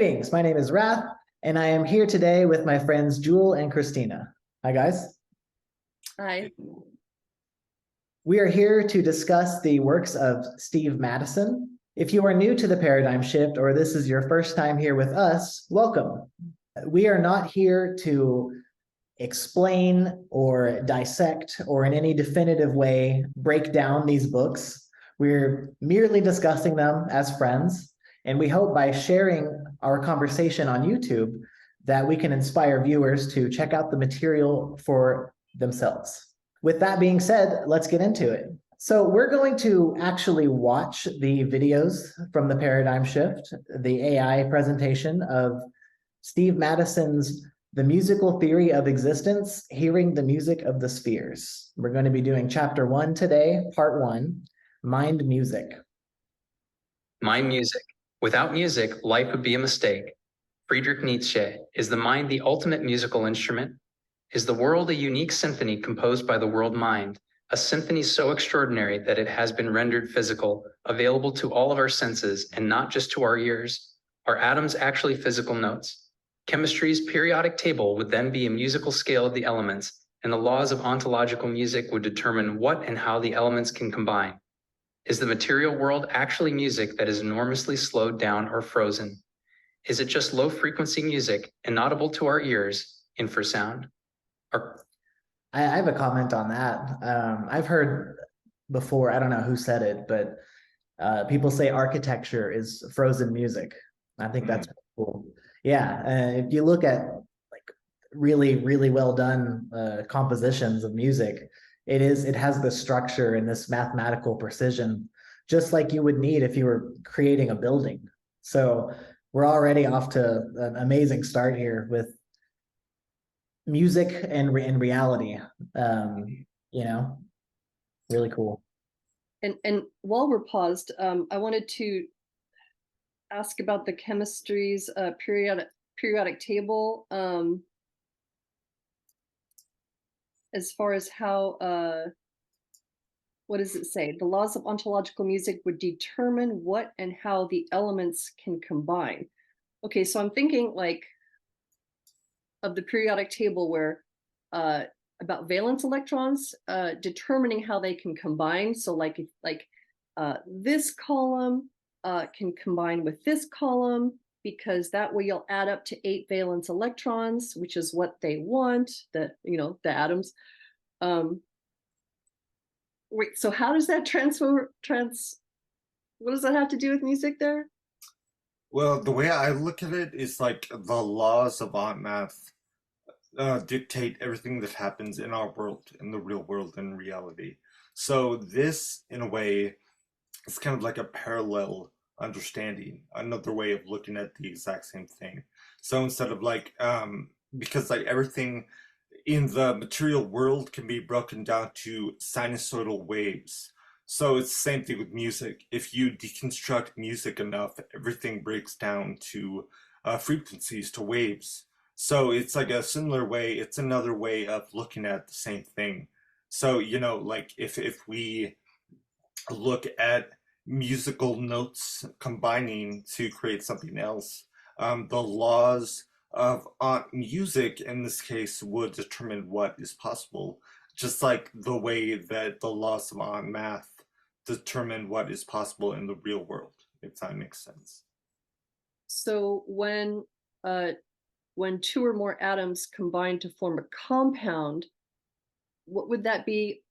Greetings, my name is Wrath, and I am here today with my friends Jewel and Christina. Hi, guys. Hi. We are here to discuss the works of Steve Madison. If you are new to the paradigm shift, or this is your first time here with us, welcome. We are not here to explain or dissect or in any definitive way break down these books. We're merely discussing them as friends, and we hope by sharing our conversation on YouTube that we can inspire viewers to check out the material for themselves. With that being said, let's get into it. So we're going to actually watch the videos from the paradigm shift, the AI presentation of Steve Madison's The Musical Theory of Existence, Hearing the Music of the Spheres. We're going to be doing chapter 1 today, part 1, Mind Music. Mind music. Without music, life would be a mistake. Friedrich Nietzsche. Is the mind the ultimate musical instrument? Is the world a unique symphony composed by the world mind, a symphony so extraordinary that it has been rendered physical, available to all of our senses and not just to our ears? Are atoms actually physical notes? Chemistry's periodic table would then be a musical scale of the elements, and the laws of ontological music would determine what and how the elements can combine. Is the material world actually music that is enormously slowed down or frozen? Is it just low-frequency music, inaudible to our ears, infrasound? I have a comment on that. I've heard before, I don't know who said it, but people say architecture is frozen music. I think that's cool. Yeah, if you look at like really, really well done compositions of music, it has the structure and this mathematical precision, just like you would need if you were creating a building. So we're already off to an amazing start here with music and reality. Really cool. And while we're paused, I wanted to ask about the chemistry's periodic table, as far as how, what does it say? The laws of ontological music would determine what and how the elements can combine. Okay, so I'm thinking like of the periodic table where about valence electrons, determining how they can combine. So like this column can combine with this column, because that way you'll add up to 8 valence electrons, which is what they want, the atoms. Wait, so how does that what does that have to do with music there? Well, the way I look at it is like the laws of math dictate everything that happens in our world, in the real world, in reality. So this, in a way, is kind of like a parallel understanding, another way of looking at the exact same thing. So instead of like, because like everything in the material world can be broken down to sinusoidal waves. So it's the same thing with music. If you deconstruct music enough, everything breaks down to frequencies, to waves. So it's like a similar way, it's another way of looking at the same thing. So, like if we look at musical notes combining to create something else, the laws of music in this case would determine what is possible, just like the way that the laws of math determine what is possible in the real world, if that makes sense. So when 2 or more atoms combine to form a compound, what would that be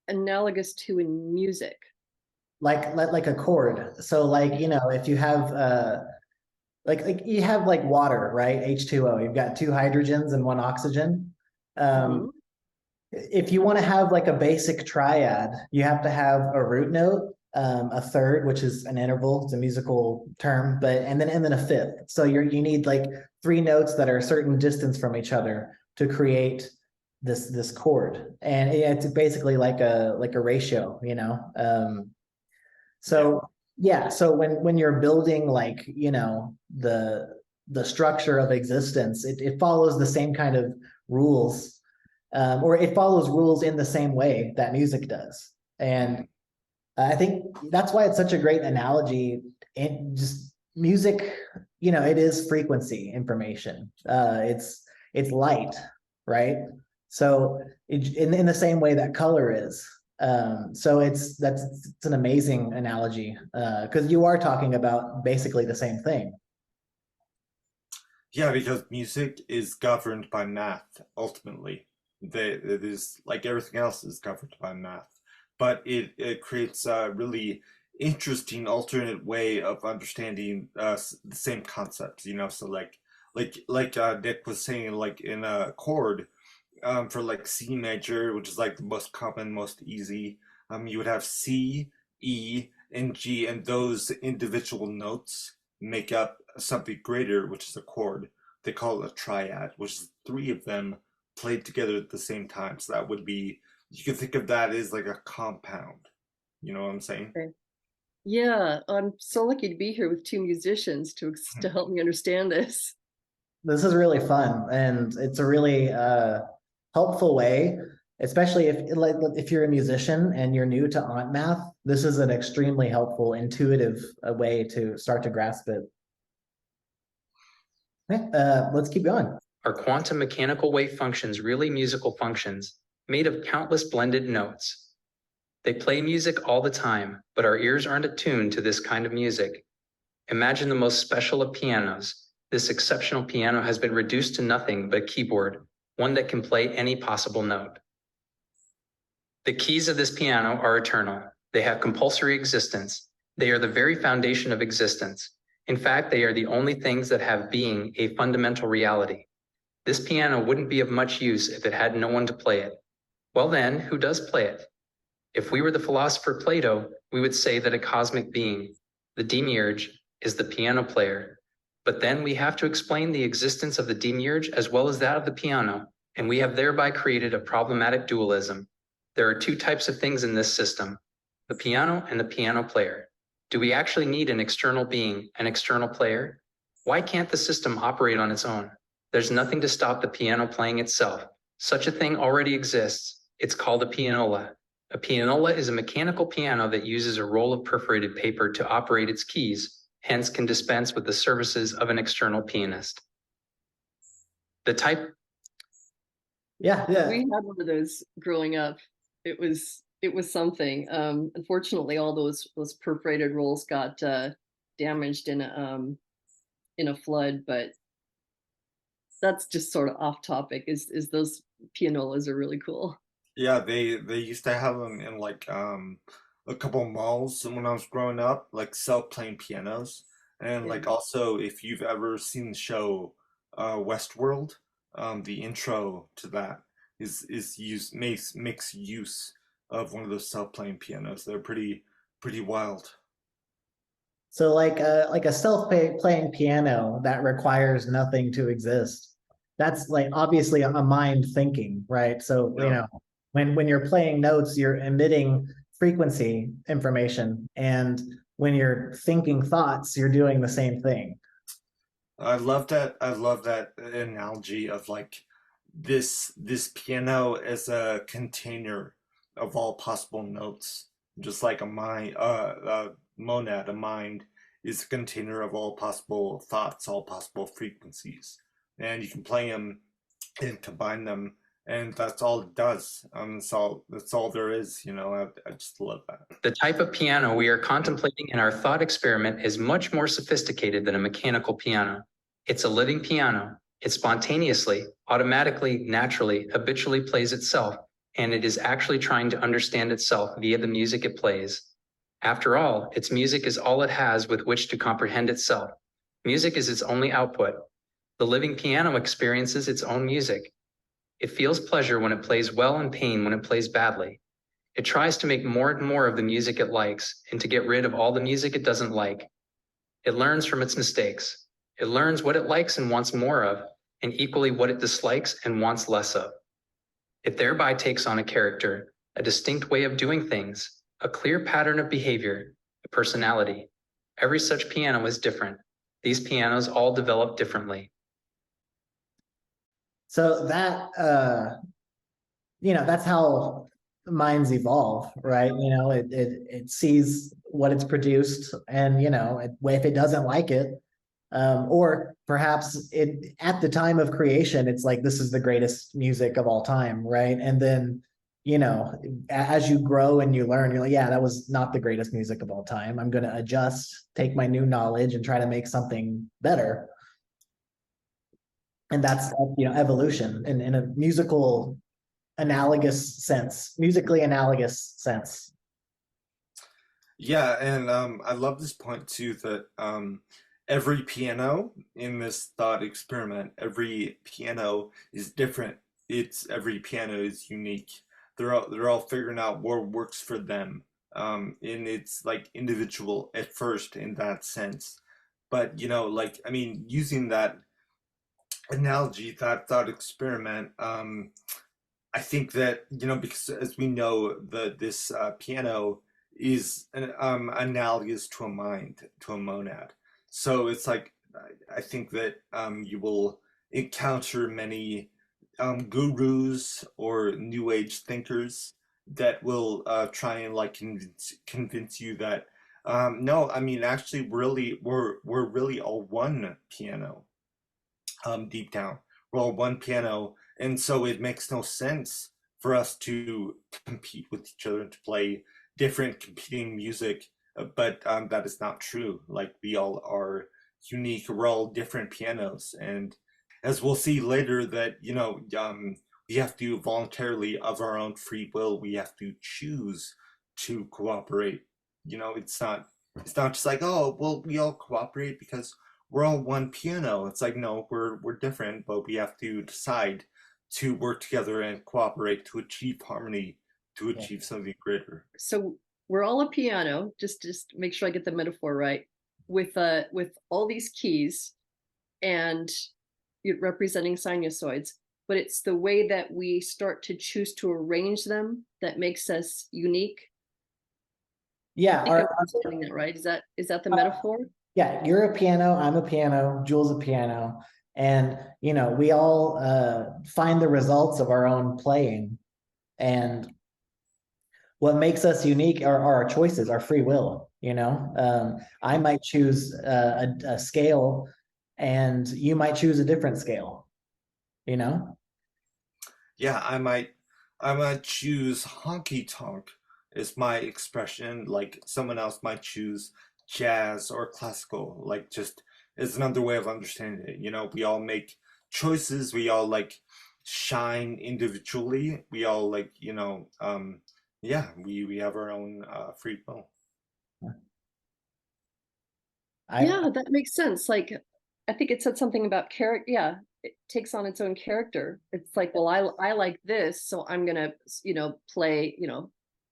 analogous to in music? Like a chord. So like, if you have like you have like water, right? H2O, you've got 2 hydrogens and 1 oxygen. If you want to have like a basic triad, you have to have a root note, a third, which is an interval, it's a musical term, and then a fifth. So you need like 3 notes that are a certain distance from each other to create this chord. And it's basically like a ratio, so yeah, so when you're building like, the structure of existence, it follows the same kind of rules, or it follows rules in the same way that music does. And I think that's why it's such a great analogy. And just music it is frequency information. It's light, right? So in the same way that color is. So it's an amazing analogy, because you are talking about basically the same thing. Yeah, because music is governed by math ultimately. It is like everything else is governed by math, but it creates a really interesting alternate way of understanding the same concepts. So like Nick was saying, like in a chord, for like C major, which is like the most common, most easy, you would have C, E, and G, and those individual notes make up something greater, which is a chord. They call it a triad, which is three of them played together at the same time. So that would be, you can think of that as like a compound. You know what I'm saying? Okay. Yeah, I'm so lucky to be here with two musicians to help me understand this. This is really fun, and it's a really helpful way, especially if you're a musician and you're new to Aunt Math. This is an extremely helpful, intuitive way to start to grasp it. Okay, let's keep going. Are quantum mechanical wave functions really musical functions made of countless blended notes? They play music all the time, but our ears aren't attuned to this kind of music. Imagine the most special of pianos. This exceptional piano has been reduced to nothing but a keyboard, one that can play any possible note. The keys of this piano are eternal. They have compulsory existence. They are the very foundation of existence. In fact, they are the only things that have being, a fundamental reality. This piano wouldn't be of much use if it had no one to play it. Well then, who does play it? If we were the philosopher Plato, we would say that a cosmic being, the demiurge, is the piano player. But then we have to explain the existence of the demiurge as well as that of the piano, and we have thereby created a problematic dualism. There are two types of things in this system, the piano and the piano player. Do we actually need an external being, an external player? Why can't the system operate on its own? There's nothing to stop the piano playing itself. Such a thing already exists. It's called a pianola. A pianola is a mechanical piano that uses a roll of perforated paper to operate its keys, hence can dispense with the services of an external pianist. The type... Yeah. We had one of those growing up. It was something. Unfortunately, all those perforated rolls got damaged in a flood, but that's just sort of off topic. Is those pianolas are really cool. Yeah, they used to have them in like a couple malls when I was growing up, like self-playing pianos. And like also if you've ever seen the show Westworld, the intro to that is makes use of one of those self-playing pianos. They're pretty wild. So like a self-playing piano that requires nothing to exist. That's like obviously a mind thinking, right? So Yeah. when you're playing notes, you're emitting frequency information, and when you're thinking thoughts, you're doing the same thing. I love that. I love that analogy of like this piano as a container of all possible notes, just like a monad, a mind is a container of all possible thoughts, all possible frequencies, and you can play them and combine them, and that's all it does. That's all there is. I just love that. The type of piano we are contemplating in our thought experiment is much more sophisticated than a mechanical piano. It's a living piano. It spontaneously, automatically, naturally, habitually plays itself, and it is actually trying to understand itself via the music it plays. After all, its music is all it has with which to comprehend itself. Music is its only output. The living piano experiences its own music. It feels pleasure when it plays well and pain when it plays badly. It tries to make more and more of the music it likes and to get rid of all the music it doesn't like. It learns from its mistakes. It learns what it likes and wants more of, and equally what it dislikes and wants less of. It thereby takes on a character, a distinct way of doing things, a clear pattern of behavior, a personality. Every such piano is different. These pianos all develop differently. So that that's how minds evolve, right? It sees what it's produced, and if it doesn't like it, Or perhaps at the time of creation, it's like, this is the greatest music of all time, right? And then, as you grow and you learn, you're like, yeah, that was not the greatest music of all time. I'm going to adjust, take my new knowledge and try to make something better. And that's, evolution in a musically analogous sense. Yeah, and I love this point too, that every piano in this thought experiment, every piano is different. Every piano is unique. They're all figuring out what works for them. And it's like individual at first in that sense. But using that analogy, that thought experiment, I think that because as we know, this piano is analogous to a mind, to a monad. So it's like I think that you will encounter many gurus or new age thinkers that will try and like convince you that no, I mean actually really we're really all one piano. Deep down, we're all one piano, and so it makes no sense for us to compete with each other and to play different competing music. But that is not true. Like, we all are unique. We're all different pianos, and as we'll see later, that we have to voluntarily, of our own free will, we have to choose to cooperate. It's not just like, oh well, we all cooperate because we're all one piano. It's like, no, we're different, but we have to decide to work together and cooperate to achieve harmony, to achieve something greater. So we're all a piano, just make sure I get the metaphor right, with all these keys and representing sinusoids, but it's the way that we start to choose to arrange them that makes us unique. Yeah, I think I'm understanding that right. Is that the metaphor? Yeah, you're a piano, I'm a piano, Jules a piano, and we all find the results of our own playing, and what makes us unique are our choices, our free will. I might choose a scale, and you might choose a different scale. Yeah, I might choose honky tonk is my expression. Like, someone else might choose jazz or classical. Like, just is another way of understanding it. We all make choices. We all like shine individually. We all like, yeah, we have our own free will. Yeah, that makes sense. Like, I think it said something about character. Yeah, it takes on its own character. It's like, well, I like this, so I'm gonna, play,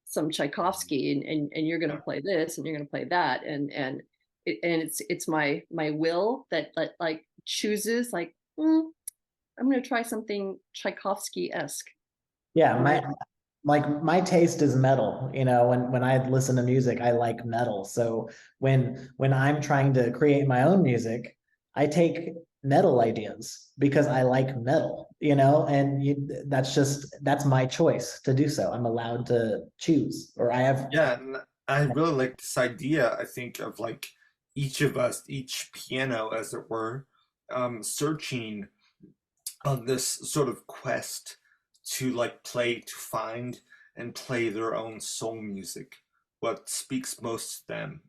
some Tchaikovsky, and you're gonna play this, and you're gonna play that, and it's my will that like chooses, like, I'm gonna try something Tchaikovsky-esque. Yeah, my taste is metal. When I listen to music, I like metal. So when I'm trying to create my own music, I take metal ideas because I like metal, and that's my choice to do so. I'm allowed to choose, or I have. Yeah, and I really like this idea, I think, of like each of us, each piano, as it were, searching on this sort of quest to like find and play their own soul music, what speaks most to them,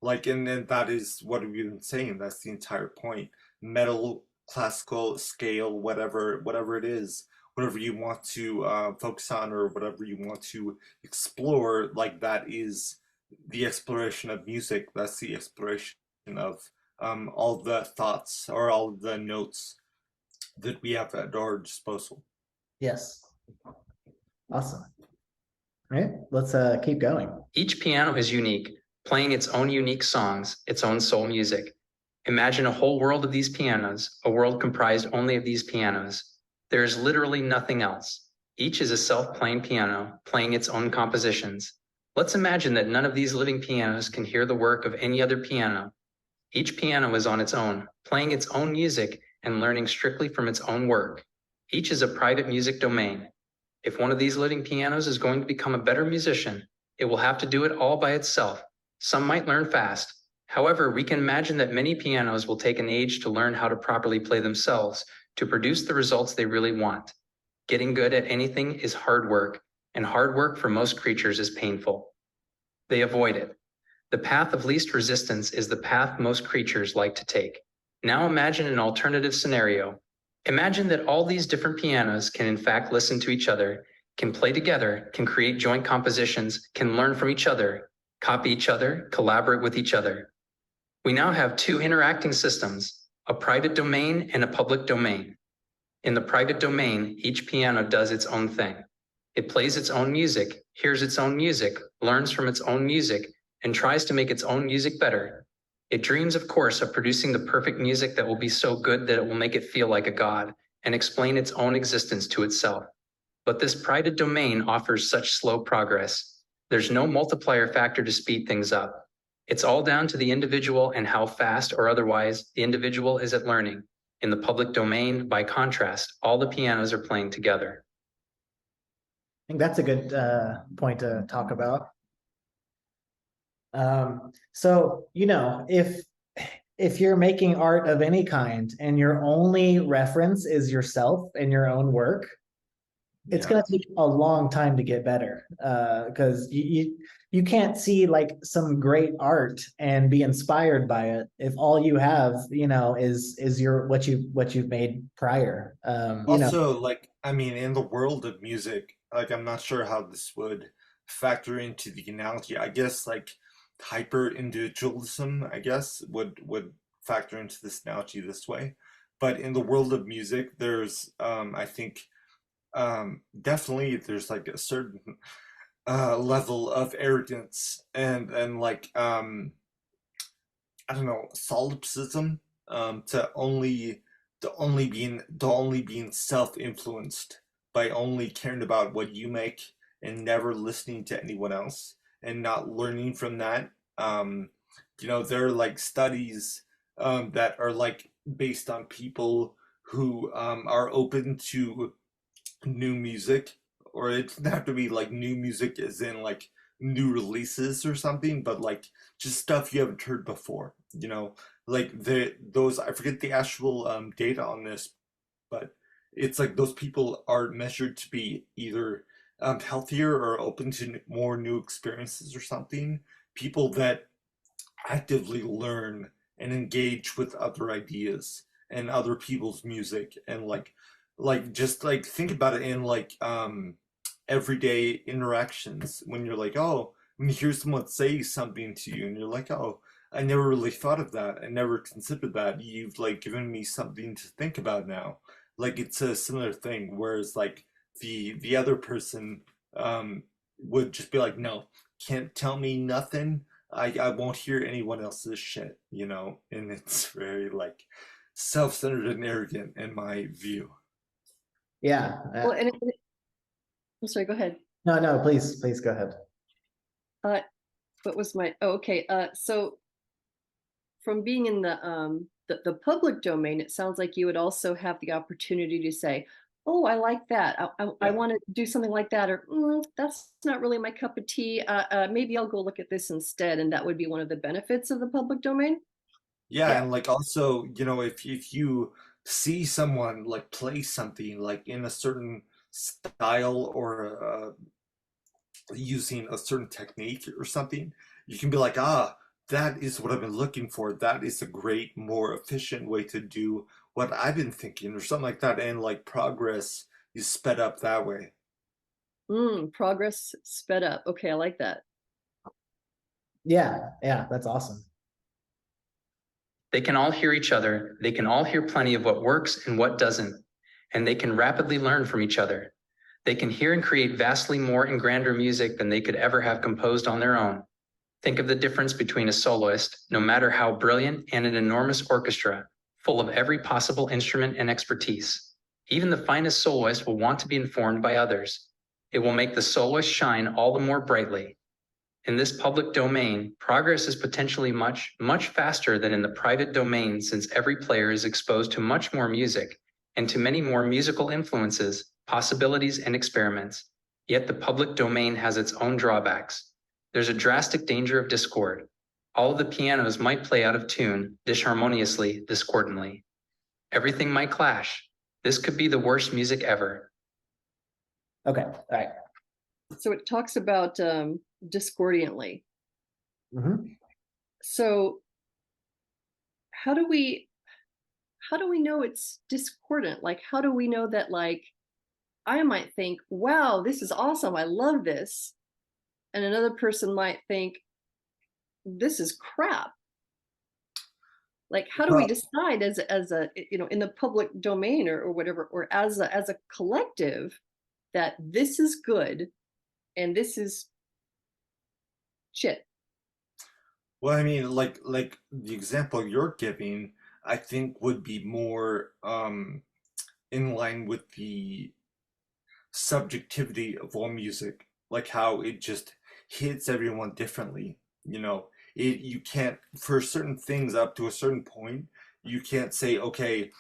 like, and then that is what we've been saying. That's the entire point. Metal, classical, scale, whatever it is, whatever you want to focus on, or whatever you want to explore, like, that is the exploration of music. That's the exploration of all the thoughts or all the notes that we have at our disposal. Yes. Awesome. All right, let's keep going. Each piano is unique, playing its own unique songs, its own soul music. Imagine a whole world of these pianos, a world comprised only of these pianos. There is literally nothing else. Each is a self-playing piano, playing its own compositions. Let's imagine that none of these living pianos can hear the work of any other piano. Each piano is on its own, playing its own music and learning strictly from its own work. Each is a private music domain. If one of these living pianos is going to become a better musician, it will have to do it all by itself. Some might learn fast, However, we can imagine that many pianos will take an age to learn how to properly play themselves to produce the results they really want. Getting good at anything is hard work, and hard work for most creatures is painful. They avoid it. The path of least resistance is the path most creatures like to take. Now imagine an alternative scenario. Imagine that all these different pianos can in fact listen to each other, can play together, can create joint compositions, can learn from each other, copy each other, collaborate with each other. We now have two interacting systems, a private domain and a public domain. In the private domain, each piano does its own thing. It plays its own music, hears its own music, learns from its own music, and tries to make its own music better. It dreams, of course, of producing the perfect music that will be so good that it will make it feel like a god and explain its own existence to itself. But this private domain offers such slow progress. There's no multiplier factor to speed things up. It's all down to the individual and how fast or otherwise the individual is at learning. In the public domain, by contrast, all the pianos are playing together. I think that's a good point to talk about. So, if you're making art of any kind and your only reference is yourself and your own work, it's going to take a long time to get better, because you can't see like some great art and be inspired by it if all you have, is your what you've made prior. Also, like, I mean, in the world of music, like, I'm not sure how this would factor into the analogy. I guess like hyper individualism, I guess, would factor into this analogy this way. But in the world of music, there's I think definitely there's like a certain level of arrogance and like I don't know, solipsism, to only being self-influenced by only caring about what you make and never listening to anyone else and not learning from that. There are like studies that are like based on people who are open to new music, or it doesn't have to be like new music as in like new releases or something, but like just stuff you haven't heard before. Like those, I forget the actual data on this, but it's like those people are measured to be either healthier or open to more new experiences or something. People that actively learn and engage with other ideas and other people's music, and like just like think about it in like everyday interactions when you're like, oh, when you hear someone say something to you and you're like, oh, I never really thought of that, I never considered that, you've like given me something to think about now. Like it's a similar thing, whereas like the other person would just be like, no, can't tell me nothing, I won't hear anyone else's shit, and it's very like self-centered and arrogant in my view. Yeah. Well, I'm sorry, go ahead. No, please go ahead. What was my, okay. So from being in the public domain, it sounds like you would also have the opportunity to say, oh, I like that. I want to do something like that, or that's not really my cup of tea. Maybe I'll go look at this instead. And that would be one of the benefits of the public domain. Yeah, and like also, if you see someone like play something like in a certain style or using a certain technique or something, you can be like, ah, that is what I've been looking for. That is a great, more efficient way to do what I've been thinking, or something like that. And like progress is sped up that way. Progress sped up. Okay, I like that. Yeah, that's awesome. They can all hear each other. They can all hear plenty of what works and what doesn't. And they can rapidly learn from each other. They can hear and create vastly more and grander music than they could ever have composed on their own. Think of the difference between a soloist, no matter how brilliant, and an enormous orchestra, full of every possible instrument and expertise. Even the finest soloist will want to be informed by others. It will make the soloist shine all the more brightly. In this public domain, progress is potentially much, much faster than in the private domain, since every player is exposed to much more music and to many more musical influences, possibilities, and experiments. Yet the public domain has its own drawbacks. There's a drastic danger of discord. All of the pianos might play out of tune, disharmoniously, discordantly. Everything might clash. This could be the worst music ever. Okay, all right. So it talks about discordiantly. Mhm. So how do we know it's discordant? Like, how do we know that, like, I might think, wow, this is awesome, I love this. And another person might think, this is crap. Like, how do we decide as a, you know, in the public domain or whatever, or as a collective, that this is good and this is shit? Well, I mean, like the example you're giving, I think would be more in line with the subjectivity of all music, like how it just hits everyone differently. You know, you can't, for certain things up to a certain point, you can't say, okay,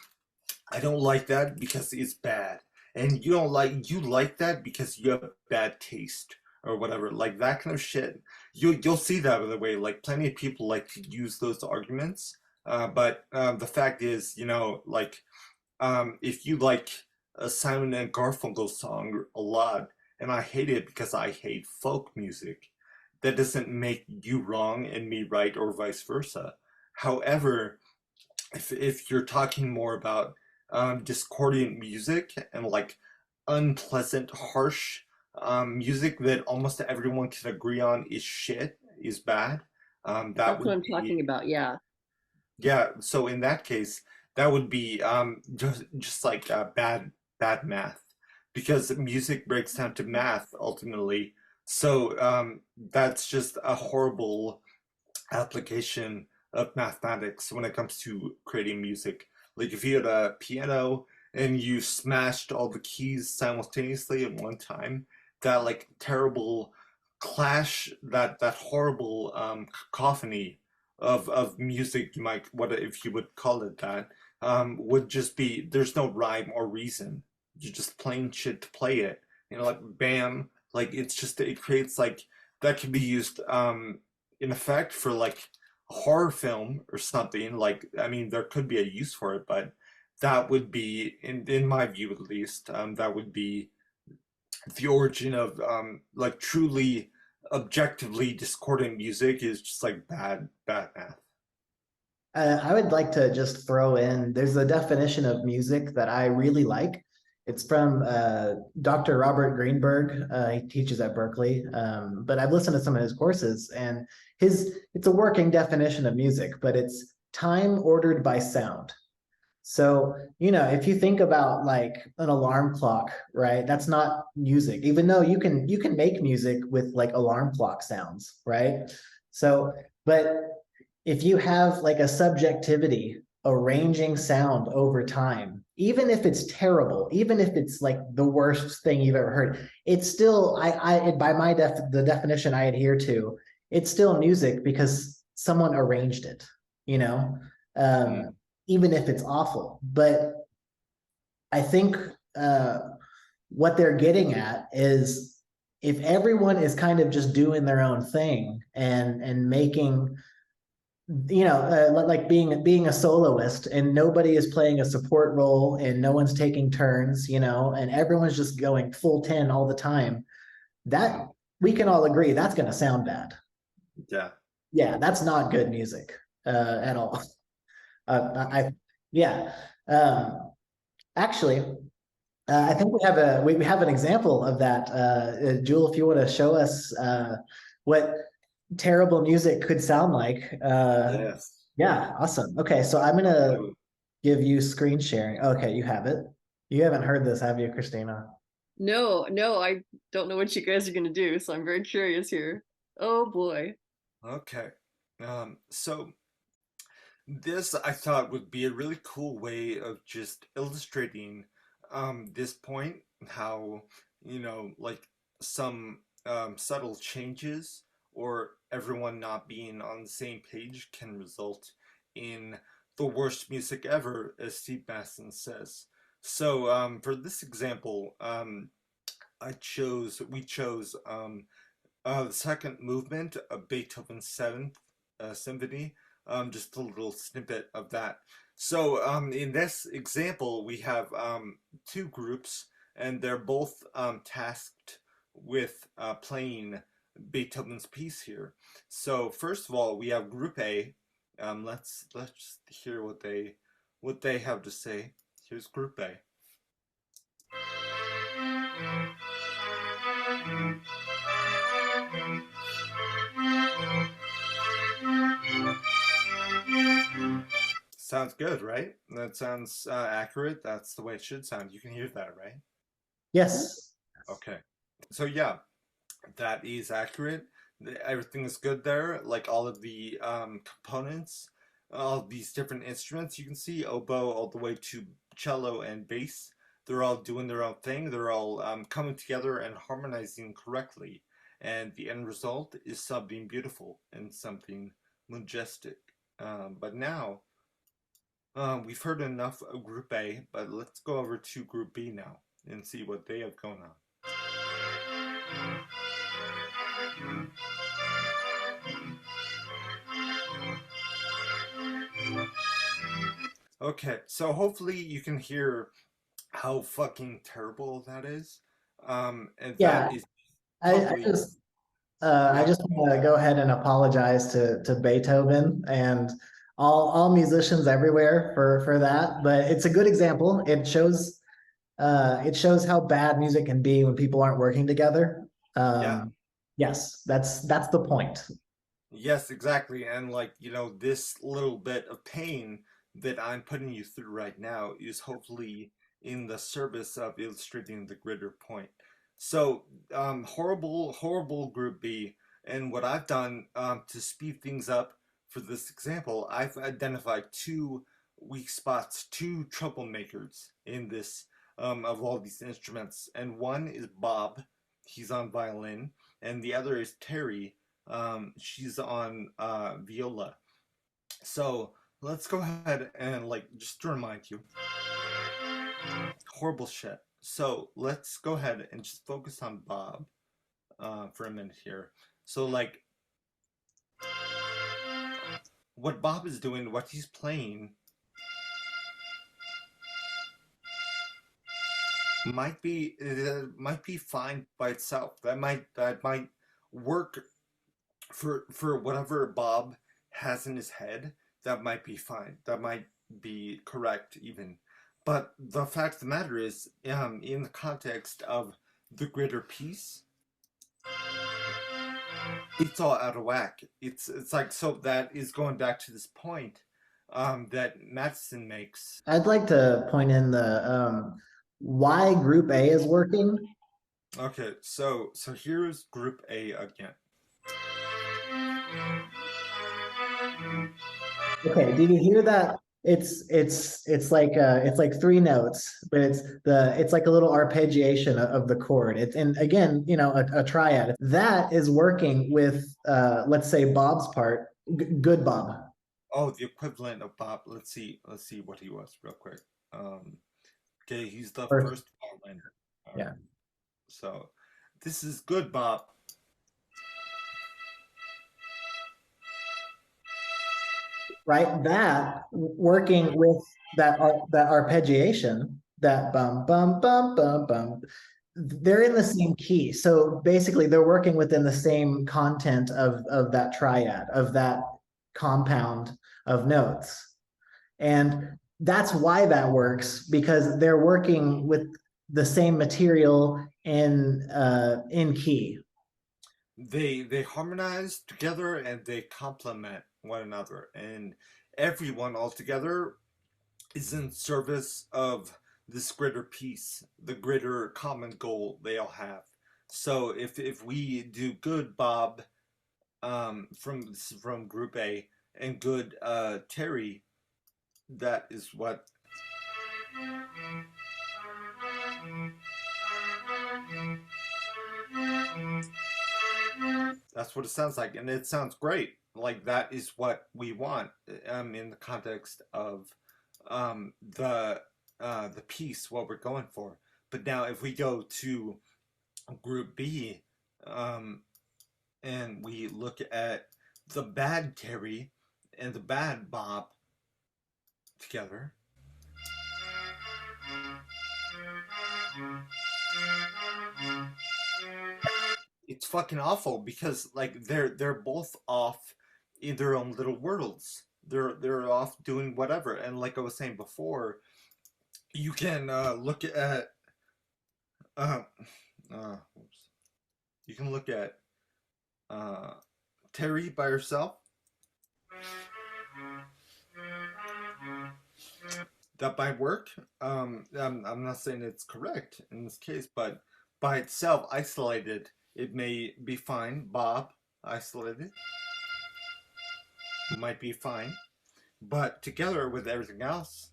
I don't like that because it's bad, and you like that because you have bad taste or whatever, like that kind of shit. You'll see that, by the way, like plenty of people like to use those arguments. But the fact is, you know, like if you like a Simon and Garfunkel song a lot, and I hate it because I hate folk music, that doesn't make you wrong and me right, or vice versa. However, if you're talking more about discordant music and like unpleasant, harsh music that almost everyone can agree on is shit, is bad, that That's what would I'm talking be, about. Yeah. yeah. So in that case, that would be just like bad math, because music breaks down to math ultimately. So that's just a horrible application of mathematics when it comes to creating music. Like if you had a piano and you smashed all the keys simultaneously at one time, that like terrible clash, that horrible cacophony of music, you might, what if you would call it that, would just be, there's no rhyme or reason. You're just playing shit to play it. You know, like bam, like it's just, it creates like, that can be used in effect for like a horror film or something. Like, I mean, there could be a use for it, but that would be, in my view at least, that would be the origin of like truly objectively discordant music, is just like bad math. I would like to just throw in, there's a definition of music that I really like. It's from Dr. Robert Greenberg. He teaches at Berkeley, but I've listened to some of his courses, and it's a working definition of music, but it's time ordered by sound. So, you know, if you think about like an alarm clock, right? That's not music, even though you can make music with like alarm clock sounds, right? So, but if you have like a subjectivity arranging sound over time, even if it's terrible, even if it's like the worst thing you've ever heard, it's still, by the definition I adhere to, it's still music because someone arranged it, you know, even if it's awful. But I think what they're getting at is, if everyone is kind of just doing their own thing and making, you know, like being a soloist, and nobody is playing a support role and no one's taking turns, you know, and everyone's just going full 10 all the time, that we can all agree that's going to sound bad. Yeah. Yeah, that's not good music at all. I yeah. Actually, I think we have an example of that. Jewel, if you want to show us what terrible music could sound like. Yes. Yeah, awesome. Okay, so I'm gonna give you screen sharing. Okay, you have it. You haven't heard this, have you, Christina? No, I don't know what you guys are gonna do, so I'm very curious here. Oh boy. Okay. So this, I thought, would be a really cool way of just illustrating this point, how, you know, like some subtle changes or everyone not being on the same page can result in the worst music ever, as Steve Madison says. So for this example, we chose the second movement of Beethoven's Seventh symphony. Just a little snippet of that. So in this example, we have two groups, and they're both tasked with playing Beethoven's piece here. So first of all, we have Group A. Let's hear what they have to say. Here's Group A. Sounds good, right? That sounds accurate. That's the way it should sound. You can hear that, right? Yes. Okay. So yeah, that is accurate. Everything is good there. Like all of the components, all these different instruments you can see, oboe all the way to cello and bass. They're all doing their own thing. They're all coming together and harmonizing correctly. And the end result is something beautiful and something majestic. But now, we've heard enough of Group A, but let's go over to Group B now and see what they have going on. Okay, so hopefully you can hear how fucking terrible that is. And Yeah, that is I totally, just I just want to go ahead and apologize to Beethoven and all musicians everywhere for that. But it's a good example. It shows how bad music can be when people aren't working together. yeah. Yes, that's the point. Yes, exactly. And like, this little bit of pain that I'm putting you through right now is hopefully in the service of illustrating the greater point. So, horrible Group B. And what I've done to speed things up for this example, I've identified two weak spots, two troublemakers in this of all these instruments. And one is Bob, he's on violin, and the other is Terry, she's on viola. So let's go ahead and just to remind you, horrible shit. So let's go ahead and just focus on Bob for a minute here. So what Bob is doing, what he's playing, might be fine by itself. That might work for whatever Bob has in his head. That might be fine. That might be correct even. But the fact of the matter is, in the context of the greater piece, it's all out of whack. It's like, so that is going back to this point that Madison makes. I'd like to point in the why Group A is working. Okay, so here's Group A again. Okay, do you hear that? It's like three notes, but it's like a little arpeggiation of the chord. It's, and again, a triad that is working with let's say Bob's part, good Bob. Oh, the equivalent of Bob. Let's see what he was real quick. Okay, he's the first violin. Yeah. So this is good Bob. Right, that working with that arpeggiation, that bum bum bum bum bum, they're in the same key. So basically, they're working within the same content of that triad, of that compound of notes, and that's why that works, because they're working with the same material in key. They harmonize together and they complement one another, and everyone all together is in service of this greater peace, the greater common goal they all have. So if we do good Bob from Group A and good Terry, that is what that's what it sounds like, and it sounds great. Like, that is what we want in the context of the piece, what we're going for. But now if we go to Group B and we look at the bad Terry and the bad Bob together. It's fucking awful because like they're both off in their own little worlds. They're off doing whatever, and like I was saying before, you can look at you can look at Terry by herself. That might work. I'm not saying it's correct in this case, but by itself, isolated, it may be fine. Bob, isolated, might be fine. But together with everything else,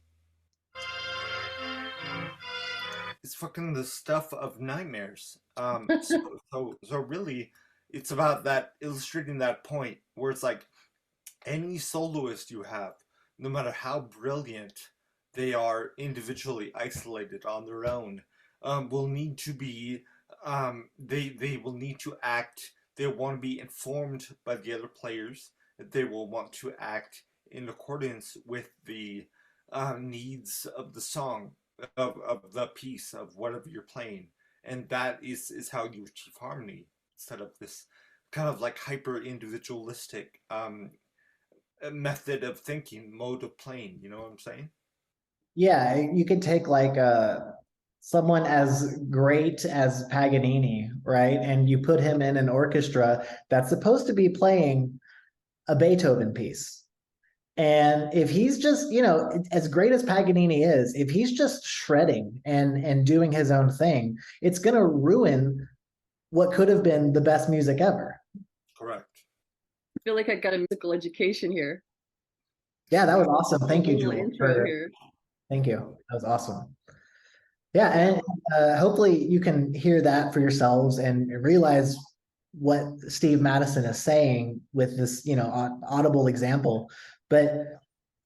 it's fucking the stuff of nightmares. So really, it's about that, illustrating that point where it's like any soloist you have, no matter how brilliant they are individually isolated on their own, will need to be, they will need to act, they want to be informed by the other players, they will want to act in accordance with the needs of the song, of the piece, of whatever you're playing. And that is how you achieve harmony, instead of this kind of like hyper individualistic method of thinking, mode of playing, you know what I'm saying? Yeah, you could take like someone as great as Paganini, right? And you put him in an orchestra that's supposed to be playing a Beethoven piece. And if he's just, you know, as great as Paganini is, if he's just shredding and doing his own thing, it's going to ruin what could have been the best music ever. Correct. I feel like I got a musical education here. Yeah, that was awesome. Thank you, Little Julie. intro here. Thank you. That was awesome. Yeah, and hopefully you can hear that for yourselves and realize what Steve Madison is saying with this, you know, audible example. But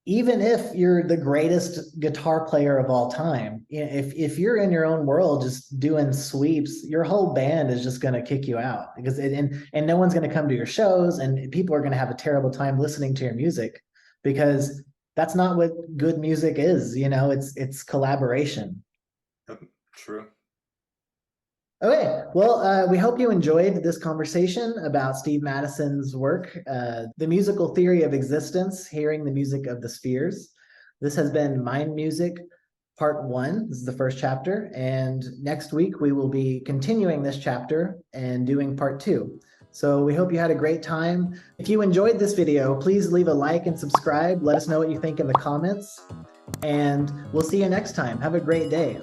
even if you're the greatest guitar player of all time, if you're in your own world just doing sweeps, your whole band is just going to kick you out, because and no one's going to come to your shows, and people are going to have a terrible time listening to your music, because that's not what good music is. You know, it's collaboration. True. Okay, well, we hope you enjoyed this conversation about Steve Madison's work, The Musical Theory of Existence, Hearing the Music of the Spheres. This has been Mind Music Part 1. This is the first chapter, and next week we will be continuing this chapter and doing Part 2. So we hope you had a great time. If you enjoyed this video, please leave a like and subscribe. Let us know what you think in the comments, and we'll see you next time. Have a great day.